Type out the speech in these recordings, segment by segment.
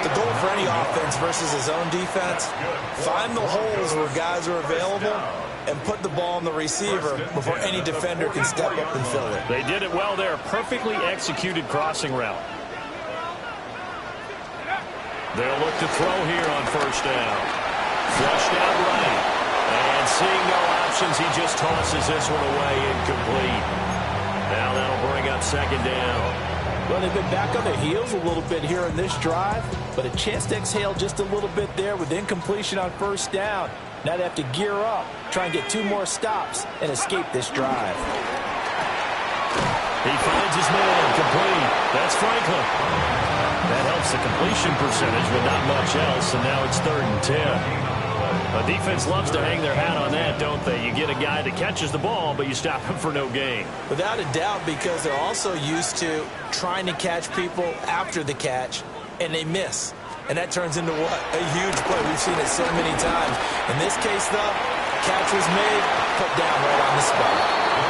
The goal for any offense versus his own defense, find the holes where guys are available and put the ball on the receiver before any defender can step up and fill it. They did it well there. Perfectly executed crossing route. They'll look to throw here on first down. Flushed out right. And seeing no options, he just tosses this one away, incomplete. Now that'll bring up second down. Well, they've been back on their heels a little bit here in this drive, but a chance to exhale just a little bit there with incompletion on first down. Now they have to gear up, try and get 2 more stops, and escape this drive. He finds his man, complete. That's Franklin. That helps the completion percentage, but not much else, and now it's 3rd and 10. A defense loves to hang their hat on that, don't they? You get a guy that catches the ball, but you stop him for no gain. Without a doubt, because they're also used to trying to catch people after the catch, and they miss. And that turns into what? A huge play. We've seen it so many times. In this case, though, catch was made, put down right on the spot.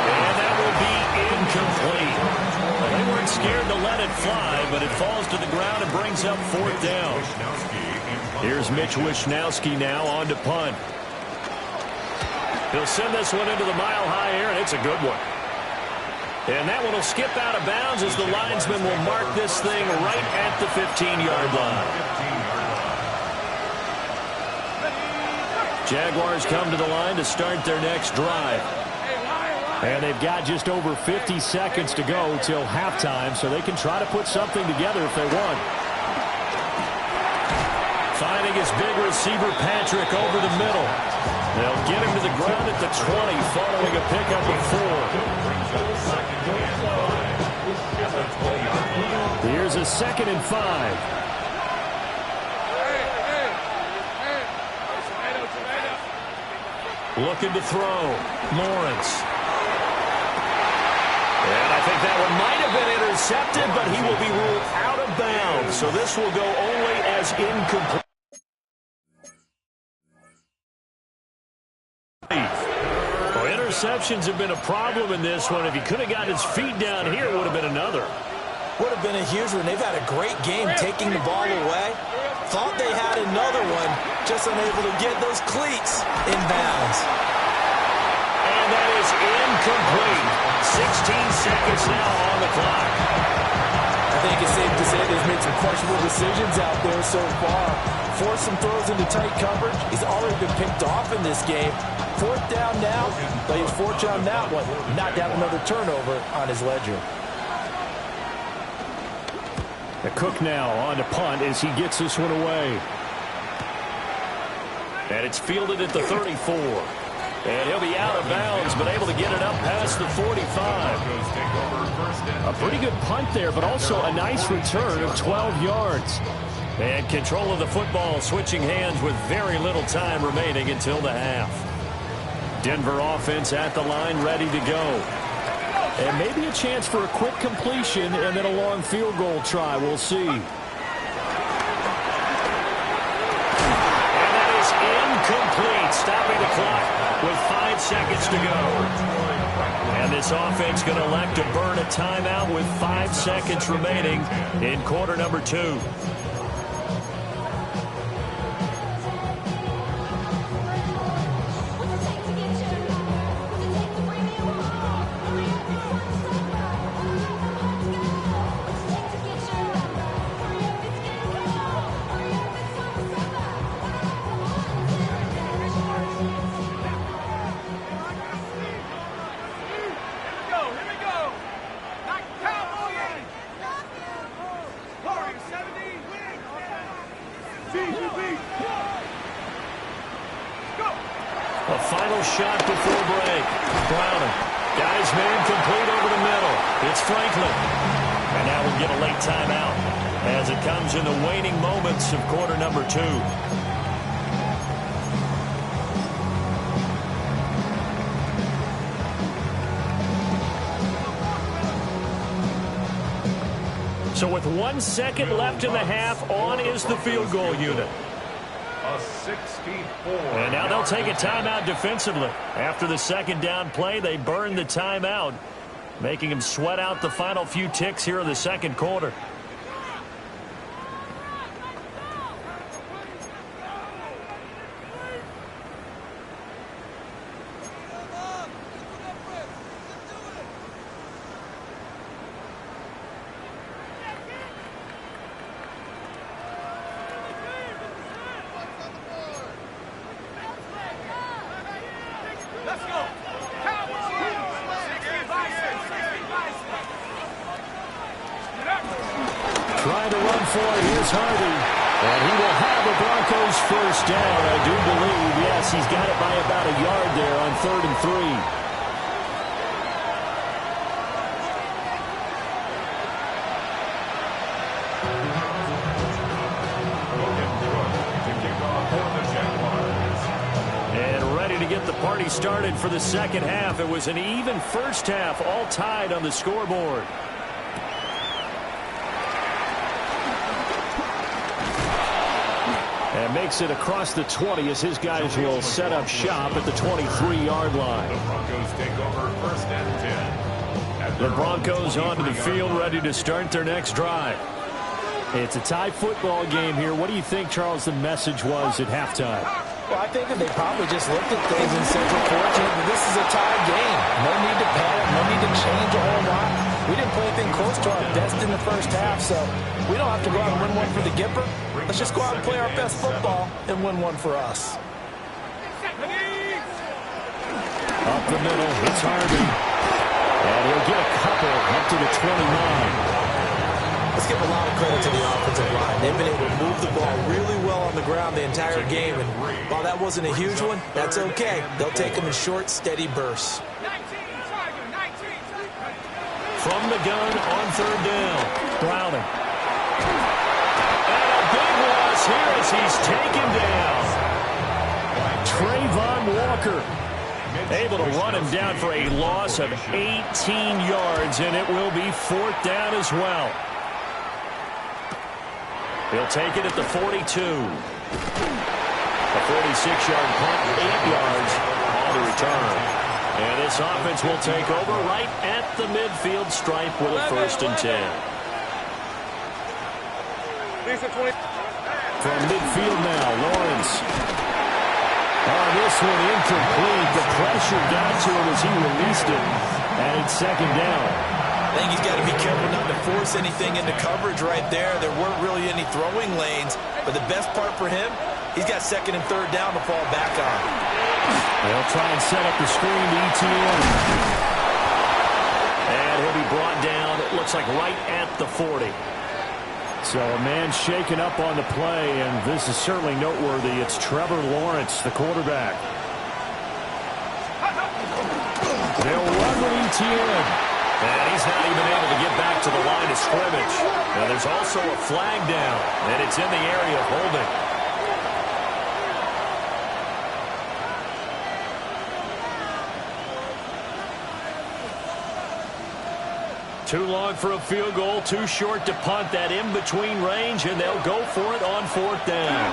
And that will be incomplete. Well, they weren't scared to let it fly, but it falls to the ground and brings up 4th down. Here's Mitch Wishnowsky now on to punt. He'll send this one into the mile-high air, and it's a good one. And that one will skip out of bounds as the linesman will mark this thing right at the 15-yard line. Jaguars come to the line to start their next drive. And they've got just over 50 seconds to go till halftime, so they can try to put something together if they want. Finding his big receiver, Patrick, over the middle. They'll get him to the ground at the 20, following a pickup of 4. Here's a 2nd and 5. Looking to throw. Lawrence. And I think that one might have been intercepted, but he will be ruled out of bounds. So this will go only as incomplete. Well, interceptions have been a problem in this one. If he could have got his feet down here, it would have been another. Would have been a huge one. They've had a great game taking the ball away. Thought they had another one, just unable to get those cleats in bounds. And that is incomplete. 16 seconds now on the clock. I think it's safe to say they've made some questionable decisions out there so far. Forced some throws into tight coverage. He's already been picked off in this game. 4th down now, but he's fortunate on that one. Not down another turnover on his ledger. The Cook now on to punt as he gets this one away. And it's fielded at the 34. And he'll be out of bounds, but able to get it up past the 45. A pretty good punt there, but also a nice return of 12 yards. And control of the football, switching hands with very little time remaining until the half. Denver offense at the line, ready to go. And maybe a chance for a quick completion and then a long field goal try. We'll see. And that is incomplete, stopping the clock with 5 seconds to go. And this offense going to elect to burn a timeout with 5 seconds remaining in quarter number 2. A final shot before break. Browning. Got his man complete over the middle. It's Franklin. And now we'll get a late timeout as it comes in the waning moments of quarter number 2. So with 1 second left in the half, on is the field goal unit. A 64. And now they'll take a timeout defensively. After the second down play, they burn the timeout, making them sweat out the final few ticks here in the second quarter. for. Here's Harvey. And he will have the Broncos first down. I do believe, yes, he's got it by about a yard there on 3rd and 3. Get the party started for the second half. It was an even first half, all tied on the scoreboard. And makes it across the 20 as his guys will set up shop at the 23-yard line. The Broncos take over 1st and 10. The Broncos onto the field, ready to start their next drive. It's a tie football game here. What do you think, Charles, the message was at halftime? Well, I think that they probably just looked at things and said, we're fortunate that this is a tie game. No need to panic, no need to change a whole lot. We didn't play anything close to our best in the first half, so we don't have to go out and win one for the Gipper. Let's just go out and play our best football and win one for us. Up the middle, it's Harvey. And he'll get a couple up to the 29. Let's give a lot of credit to the offensive line. They've been able to move the ball really well on the ground the entire game. And while that wasn't a huge one, that's okay. They'll take them in short, steady bursts. From the gun on 3rd down. Browning. And a big loss here as he's taken down. Trayvon Walker able to run him down for a loss of 18 yards, and it will be 4th down as well. He'll take it at the 42. A 46-yard punt, 8 yards on the return. And this offense will take over right at the midfield stripe with a 1st and 10. From midfield now, Lawrence. Oh, this one incomplete. The pressure got to him as he released it. And it's 2nd down. I think he's got to be careful not to force anything into coverage right there. There weren't really any throwing lanes. But the best part for him, he's got 2nd and 3rd down to fall back on. They'll try and set up the screen to ETN. And he'll be brought down, it looks like right at the 40. So a man shaken up on the play, and this is certainly noteworthy. It's Trevor Lawrence, the quarterback. They'll run with ETN. And he's not even able to get back to the line of scrimmage. Now there's also a flag down, and it's in the area of holding. Too long for a field goal, too short to punt. That in-between range, and they'll go for it on 4th down.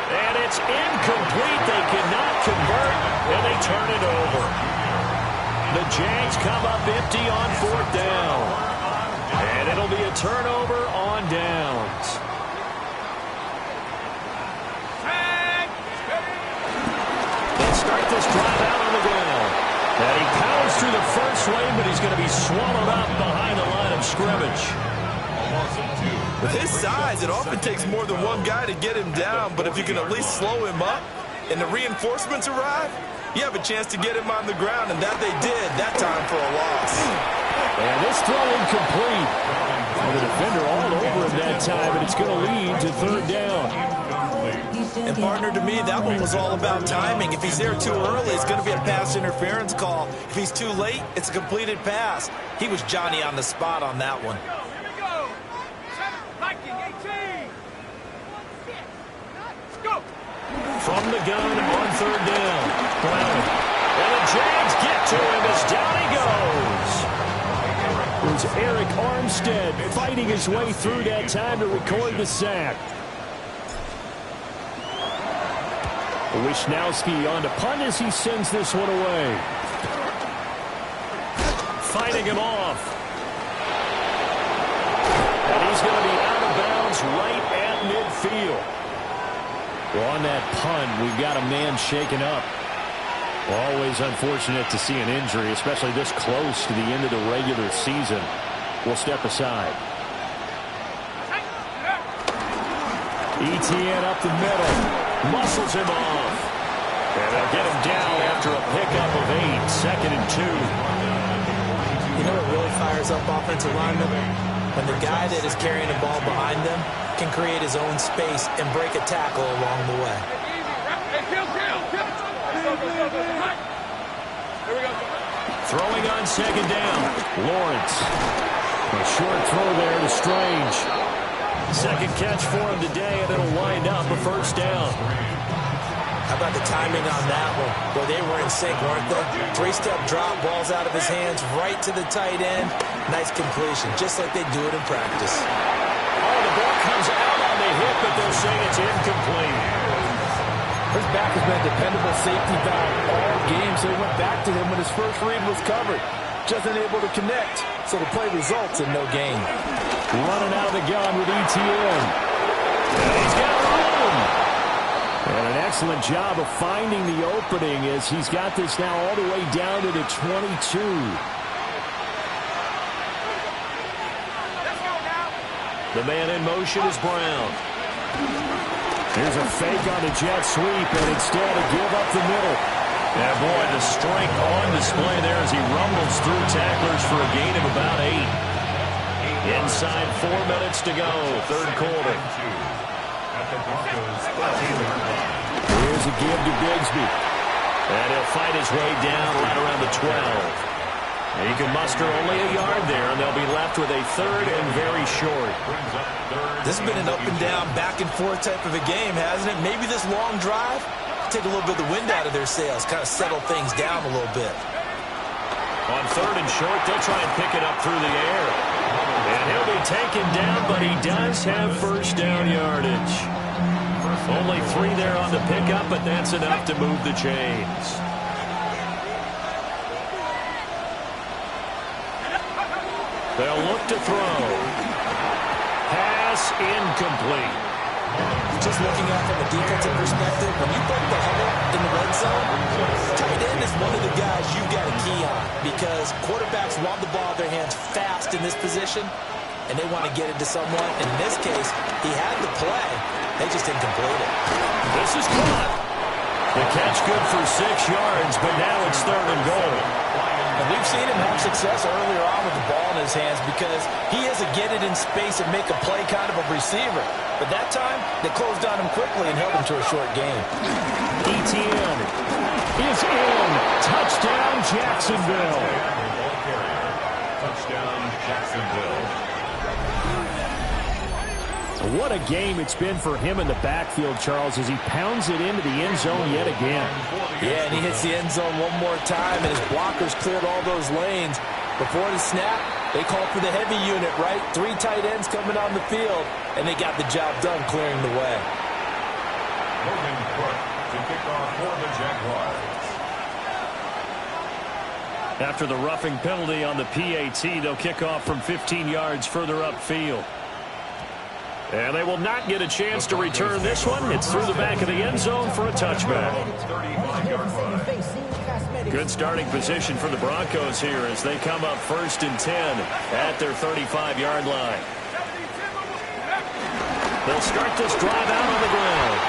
And it's incomplete. They cannot convert, and they turn it over. The Jags come up empty on 4th down. And it'll be a turnover on downs. They'll start this drive out on the ground. And he powers through the first lane, but he's going to be swallowed up behind the line of scrimmage. With his size, it often takes more than one guy to get him down, but if you can at least slow him up and the reinforcements arrive, you have a chance to get him on the ground, and that they did that time for a loss. And this throw incomplete. And the defender all over him that time, and it's going to lead to 3rd down. And partner, to me, that one was all about timing. If he's there too early, it's going to be a pass interference call. If he's too late, it's a completed pass. He was Johnny on the spot on that one. From the gun on 3rd down. Browning. And the Jags get to him as down he goes. It was Eric Armstead fighting his way through that time to record the sack. Wisnowski on to punt as he sends this one away. Fighting him off. And he's going to be out of bounds right at midfield. Well, on that punt, we've got a man shaken up. Always unfortunate to see an injury, especially this close to the end of the regular season. We'll step aside. ETN up the middle. Muscles him off. And they'll get him down after a pickup of 8. 2nd and 2. You know what really fires up offensive linemen? When the guy that is carrying the ball behind them can create his own space and break a tackle along the way. Throwing on second down. Lawrence. A short throw there to Strange. Second catch for him today, and it'll wind up a first down. How about the timing on that one? Boy, they were in sync, weren't they? Three-step drop, balls out of his hands, right to the tight end. Nice completion, just like they do it in practice. Oh, the ball comes out on the hip, but they're saying it's incomplete. His back has been a dependable safety valve all game, so he went back to him when his first read was covered. Just unable to connect, so the play results in no gain. Running out of the gun with ETN. And he's got room. And an excellent job of finding the opening as he's got this now all the way down to the 22. The man in motion is Brown. Here's a fake on the jet sweep, and instead a give up the middle. Yeah, boy, the strength on display there as he rumbles through tacklers for a gain of about 8. Inside 4 minutes to go, third quarter. Here's a give to Bigsby. And he'll fight his way down right around the 12. He can muster only a yard there, and they'll be left with a third and very short. This has been an up and down, back and forth type of a game, hasn't it? Maybe this long drive, take a little bit of the wind out of their sails, kind of settle things down a little bit. On third and short, they'll try and pick it up through the air. And he'll be taken down, but he does have first down yardage. Only 3 there on the pickup, but that's enough to move the chains. They'll look to throw. Pass incomplete. Just looking at it from a defensive perspective, when you break the huddle in the red zone, tight end is one of the guys you've got a key on because quarterbacks want the ball in their hands fast in this position, and they want to get it to someone. In this case, he had the play. They just didn't complete it. This is caught. The catch good for 6 yards, but now it's third and goal. And we've seen him have success earlier on with the ball in his hands because he has to get it in space and make a play kind of a receiver. But that time, they closed on him quickly and held him to a short game. ETN is in. Touchdown, Jacksonville. Touchdown, Jacksonville. What a game it's been for him in the backfield, Charles, as he pounds it into the end zone yet again. Yeah, and he hits the end zone one more time, and his blockers cleared all those lanes. Before the snap, they called for the heavy unit, right? 3 tight ends coming on the field, and they got the job done clearing the way. Logan Clark to kick off for the Jaguars. After the roughing penalty on the PAT, they'll kick off from 15 yards further upfield. And they will not get a chance to return this one. It's through the back of the end zone for a touchback. Good starting position for the Broncos here as they come up 1st and 10 at their 35-yard line. They'll start this drive out on the ground.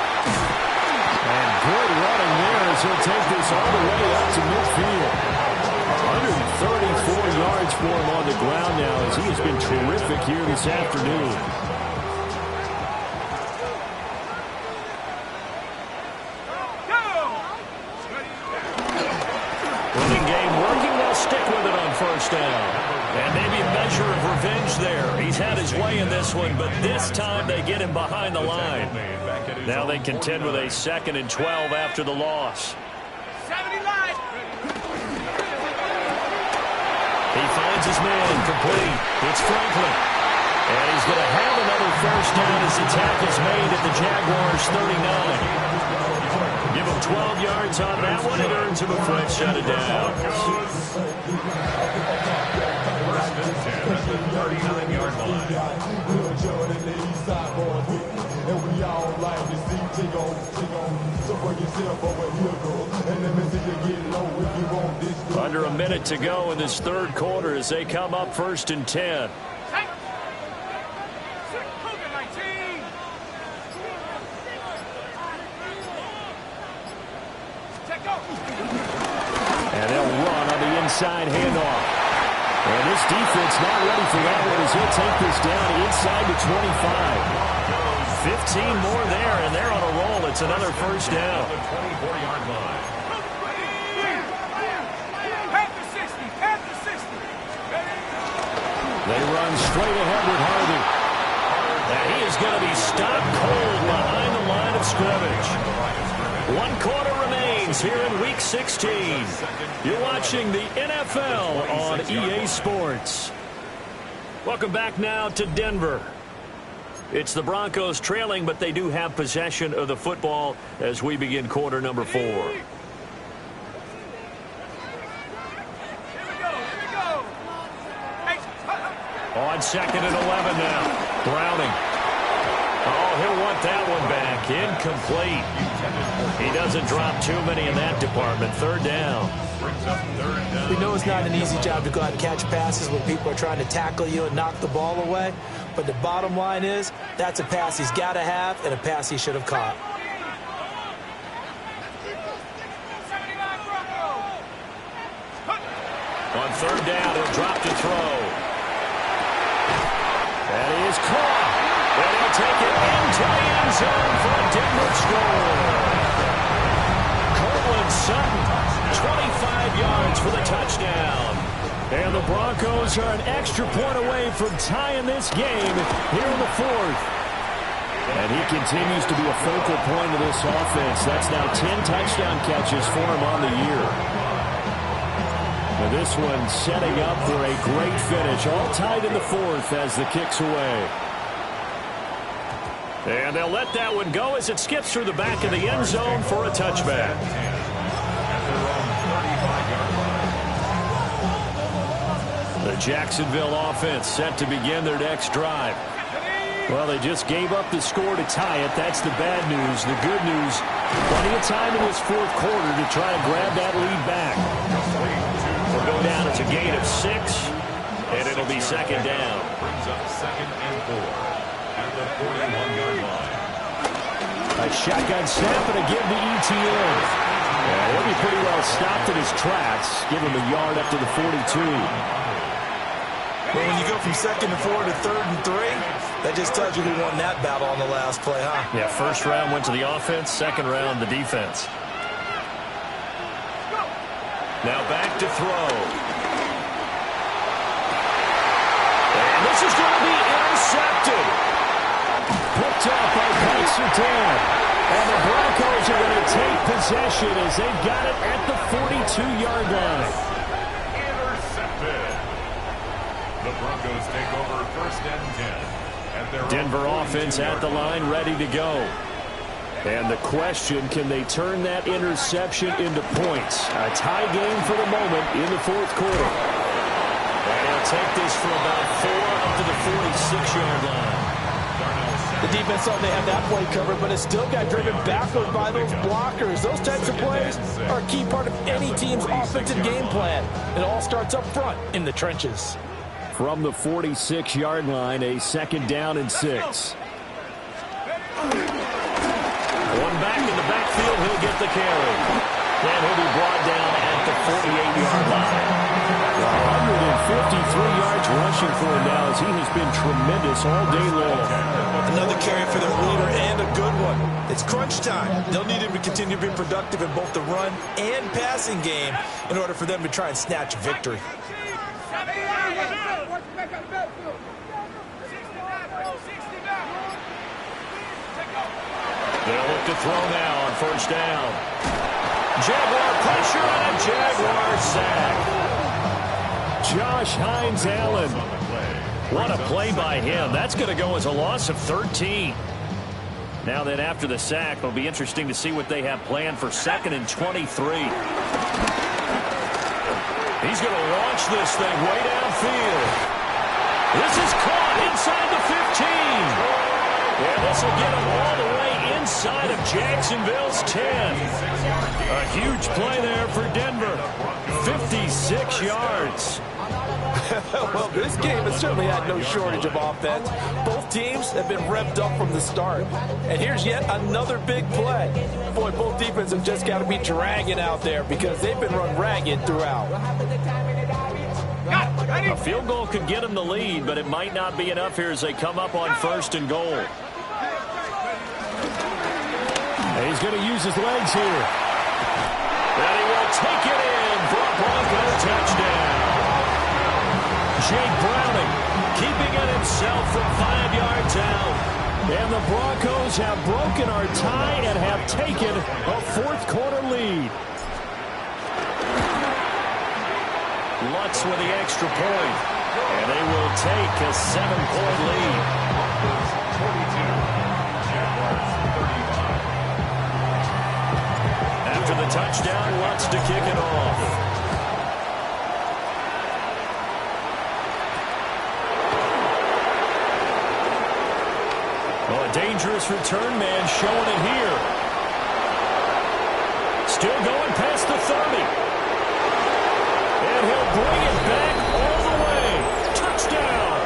And good running there as he'll take this all the way up to midfield. 134 yards for him on the ground now as he has been terrific here this afternoon. Running game working. They'll stick with it on first down. And maybe a measure of revenge there. He's had his way in this one, but this time they get him behind the line. Now they contend with a 2nd and 12 after the loss. He finds his man complete. It's Franklin. And he's going to have another first down as the tackle's made at the Jaguars 39. Give him 12 yards on that one. It earns him a fresh set of downs. First and 10 at the 39-yard line. Under a minute to go in this third quarter as they come up 1st and 10. And they'll run on the inside handoff. And this defense not ready for that one as he'll take this down inside the 25. 15 more there, and they're on a roll. It's another first down. The 24-yard line. They run straight ahead with Harvey. And he is going to be stopped cold behind the line of scrimmage. 1 quarter remains here in Week 16. You're watching the NFL on EA Sports. Welcome back now to Denver. It's the Broncos trailing, but they do have possession of the football as we begin quarter number 4. On 2nd and 11 now. Browning. Oh, he'll want that one back. Incomplete. He doesn't drop too many in that department. 3rd down. We know it's not an easy job to go out and catch passes when people are trying to tackle you and knock the ball away. But the bottom line is, that's a pass he's got to have and a pass he should have caught. On 3rd down, he'll drop to throw. That is caught. And he'll take it into the end zone for a Denver score. Cortland Sutton, 25 yards for the touchdown. And the Broncos are an extra point away from tying this game here in the 4th. And he continues to be a focal point of this offense. That's now 10 touchdown catches for him on the year. Now this one setting up for a great finish. All tied in the 4th as the kick's away. And they'll let that one go as it skips through the back of the end zone for a touchback. The Jacksonville offense set to begin their next drive. Well, they just gave up the score to tie it. That's the bad news. The good news, plenty of time in this 4th quarter to try and grab that lead back. We'll go down as a gain of 6, and it'll be 2nd down. Brings up 2nd and 4 at the 41-yard line. A shotgun snap and a give to ETN. Yeah, he'll be pretty well stopped in his tracks. Give him a yard up to the 42. Well, when you go from 2nd and 4 to 3rd and 3, that just tells you who won that battle on the last play, huh? Yeah, 1st round went to the offense, 2nd round the defense. Now back to throw. And this is going to be intercepted. Picked up by Paxton. And the Broncos are going to take possession as they've got it at the 42-yard line. Intercepted. The Broncos take over 1st and 10. At their Denver offense at the line, ready to go. And the question, can they turn that interception into points? A tie game for the moment in the 4th quarter. And he'll take this for about 4 up to the 46-yard line. The defense thought they had that play covered, but it still got driven backward by those blockers. Those types of plays are a key part of any team's offensive game plan. It all starts up front in the trenches. From the 46-yard line, a 2nd down and 6. One back in the backfield, he'll get the carry. Then he'll be brought down at the 48-yard line. 153 yards rushing for him now as he has been tremendous all day long. Another carry for their leader and a good one. It's crunch time. They'll need him to continue to be productive in both the run and passing game in order for them to try and snatch a victory. They'll look to throw now on 1st down. Jaguar pressure and a Jaguar sack. Josh Hines-Allen. What a play by him. That's going to go as a loss of 13. Now then, after the sack, it'll be interesting to see what they have planned for 2nd and 23. He's going to launch this thing way downfield. This is caught inside the 15. And this will get him all the way inside of Jacksonville's 10. A huge play there for Denver. 56 yards. Well, this game has certainly had no shortage of offense. Both teams have been revved up from the start. And here's yet another big play. Boy, both defenses have just got to be dragging out there because they've been run ragged throughout. A field goal could get them the lead, but it might not be enough here as they come up on 1st and goal. And he's going to use his legs here. And he will take it in for a Bronco touchdown. Jake Browning keeping it himself from 5 yards out. And the Broncos have broken our tie and have taken a 4th quarter lead. Lutz with the extra point. And they will take a 7-point lead. Broncos 42, Jaguars 35. After the touchdown, Lutz to kick it off. Oh, a dangerous return man showing it here. Still going past the 30. And he'll bring it back all the way. Touchdown.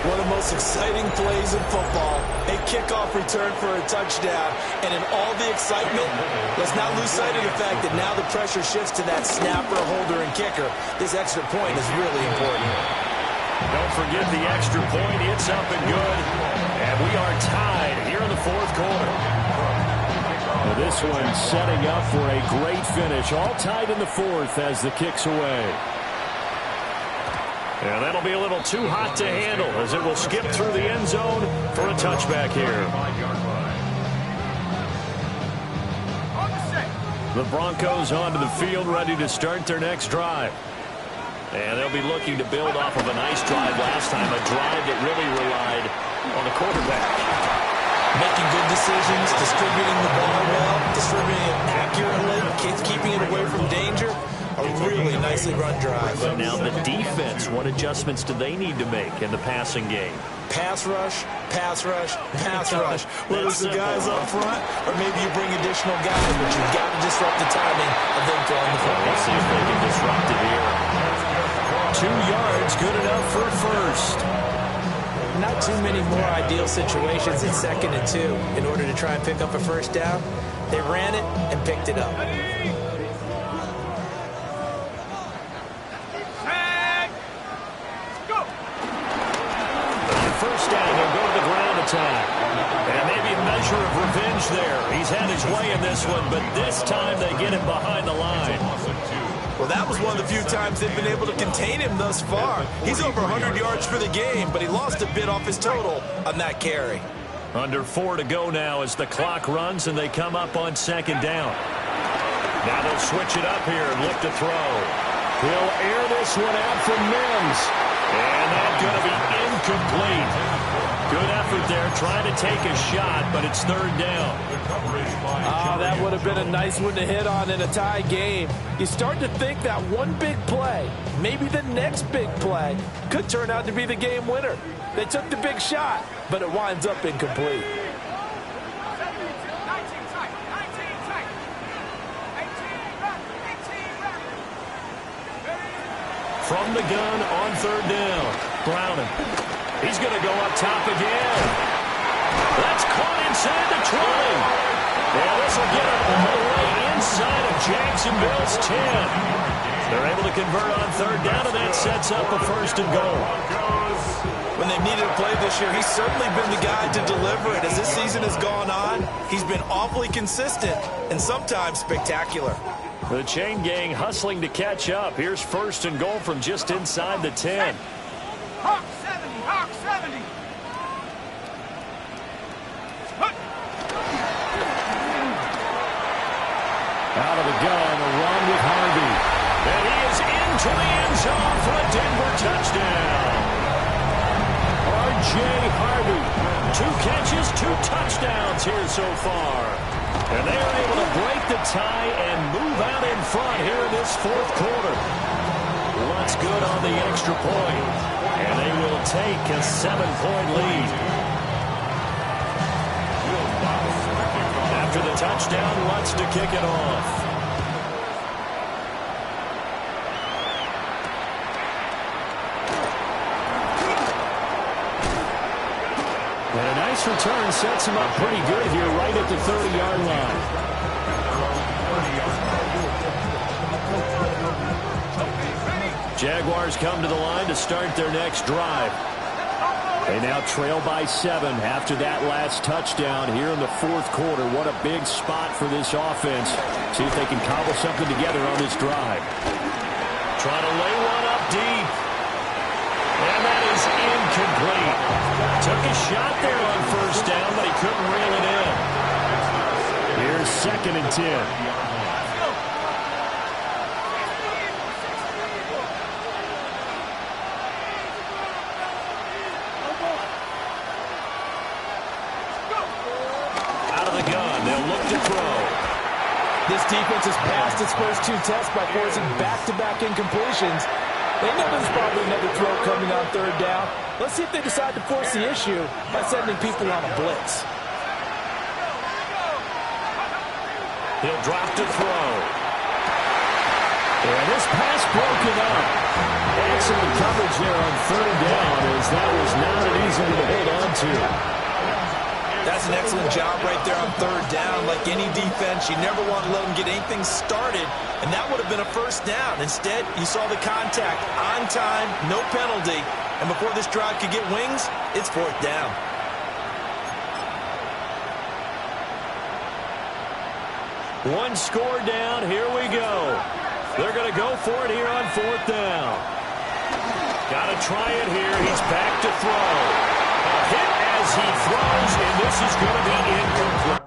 One of the most exciting plays in football, a kickoff return for a touchdown. And in all the excitement, let's not lose sight of the fact that now the pressure shifts to that snapper, holder, and kicker. This extra point is really important. Don't forget the extra point. It's up and good. And we are tied here in the 4th quarter. Well, this one setting up for a great finish. All tied in the 4th as the kick's away. And that'll be a little too hot to handle as it will skip through the end zone for a touchback here. The Broncos onto the field ready to start their next drive. And they'll be looking to build off of a nice drive last time, a drive that really relied on the quarterback. Making good decisions, distributing the ball well, distributing it accurately, keeping it away from danger. A really nicely run drive. But now the defense, what adjustments do they need to make in the passing game? Pass rush, pass rush, pass rush. Whether it's the guys up front or maybe you bring additional guys, but you've got to disrupt the timing of them throwing the football. Let's see if they can disrupt it here. 2 yards, good enough for a first. Not too many more ideal situations in 2nd and 2 in order to try and pick up a first down. They ran it and picked it up. First down, they'll go to the ground attack. And maybe a measure of revenge there. He's had his way in this one, but this time they get him behind the line. Well, that was one of the few times they've been able to contain him thus far. He's over 100 yards for the game, but he lost a bit off his total on that carry. Under 4 to go now as the clock runs and they come up on 2nd down. Now they'll switch it up here and look to throw. He'll air this one out for Mims. And that's going to be incomplete. Good effort there, trying to take a shot, but it's 3rd down. Oh, that would have been a nice one to hit on in a tie game. You start to think that one big play, maybe the next big play, could turn out to be the game winner. They took the big shot, but it winds up incomplete. From the gun on 3rd down. Browning. He's going to go up top again. That's caught inside the 20. Yeah, this will get him all the way inside of Jacksonville's 10. They're able to convert on 3rd down, and that sets up a 1st and goal. When they've needed a play this year, he's certainly been the guy to deliver it. As this season has gone on, he's been awfully consistent and sometimes spectacular. The chain gang hustling to catch up. Here's 1st and goal from just inside the 10. Hawk 70, Hawk 70. Out of the gun, a run with Harvey. And he is into the end zone for a Denver touchdown. R.J. Harvey, 2 catches, 2 touchdowns here so far. And they are able to break the tie and move out in front here in this 4th quarter. Lutz good on the extra point. And they will take a 7-point lead. After the touchdown, Lutz to kick it off. And a nice return sets him up pretty good here right at the 30-yard line. Jaguars come to the line to start their next drive. They now trail by 7 after that last touchdown here in the fourth quarter. What a big spot for this offense. See if they can cobble something together on this drive. Trying to lay one up deep. And that is incomplete. Took a shot there on first down, but he couldn't reel it in. Here's 2nd and 10. This defense has passed its first 2 tests by forcing back-to-back incompletions. They know there's probably another throw coming on 3rd down. Let's see if they decide to force the issue by sending people on a blitz. He'll drop to throw. And this pass broken up. Excellent coverage there on 3rd down, as that was not an easy one to hold on to. That's an excellent job right there on 3rd down. Like any defense, you never want to let them get anything started, and that would have been a first down. Instead, you saw the contact on time, no penalty, and before this drive could get wings, it's 4th down. One score down. Here we go. They're going to go for it here on 4th down. Got to try it here. He's back to throw. A hit as he throws, and this is going to be incomplete.